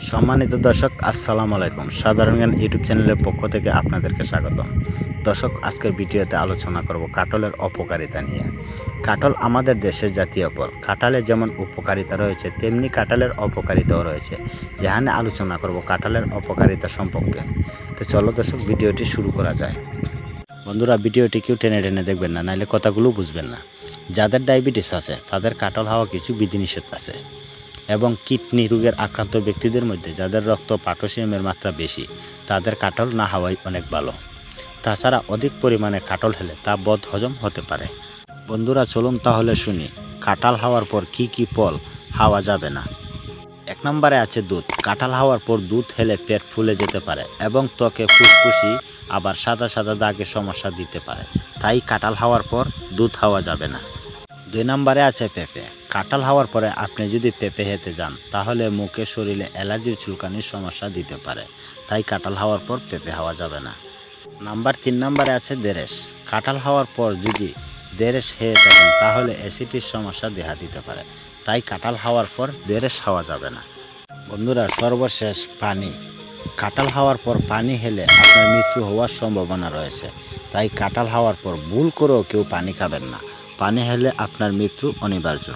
সম্মানিত দর্শক, আসসালামু আলাইকুম। সাধারণ জ্ঞান ইউটিউব চ্যানেলের পক্ষ থেকে আপনাদেরকে স্বাগতম। দর্শক, আজকের ভিডিওতে আলোচনা করব কাঁঠালের অপকারিতা নিয়ে। কাঁঠাল আমাদের দেশের জাতীয় ফল। কাঁঠালে যেমন উপকারিতা রয়েছে, তেমনি কাঁঠালের অপকারিতাও রয়েছে। এখানে আলোচনা করব কাঁঠালের অপকারিতা সম্পর্কে। তো চলো দর্শক, ভিডিওটি শুরু করা যায়। বন্ধুরা, ভিডিওটি কেউ টেনে টেনে দেখবেন না, নাহলে কথাগুলো বুঝবেন না। যাদের ডায়াবেটিস আছে তাদের কাঁঠাল খাওয়া কিছু বিধিনিষেধ আছে, এবং কিডনি রোগের আক্রান্ত ব্যক্তিদের মধ্যে যাদের রক্ত পটাশিয়ামের মাত্রা বেশি, তাদের কাঁঠাল না খাওয়াই অনেক ভালো। তাছাড়া অধিক পরিমাণে কাঁঠাল খেলে তা বদহজম হতে পারে। বন্ধুরা, চলুন তাহলে শুনি কাঁঠাল খাওয়ার পর কি কি ফল খাওয়া যাবে না। 1 নম্বরে আছে দুধ। কাঁঠাল খাওয়ার পর দুধ খেলে পেট ফুলে যেতে পারে এবং ত্বকে ফুসফুসি আবার সাদা সাদা দাগের সমস্যা দিতে পারে। তাই কাঁঠাল খাওয়ার পর দুধ খাওয়া যাবে না। 2 নম্বরে আছে পেঁপে। কাঁঠাল খাওয়ার পরে আপনি যদি পেঁপে খেতে যান, তাহলে মুখে শরীরে অ্যালার্জির চুলকানির সমস্যা দিতে পারে। তাই কাঁঠাল খাওয়ার পর পেঁপে খাওয়া যাবে না। 3 নম্বরে আছে দেরেশ। কাঁঠাল খাওয়ার পর যদি দেরেশ খেয়ে থাকেন, তাহলে অ্যাসিডিটির সমস্যা দেখা দিতে পারে। তাই কাঁঠাল খাওয়ার পর দেরেশ খাওয়া যাবে না। বন্ধুরা, সর্বশেষ পানি। কাঁঠাল খাওয়ার পর পানি খেলে আপনার মৃত্যু হওয়ার সম্ভাবনা রয়েছে। তাই কাঁঠাল খাওয়ার পর ভুল করেও কেউ পানি খাবেন না। পানি খেলে আপনার মৃত্যু অনিবার্য।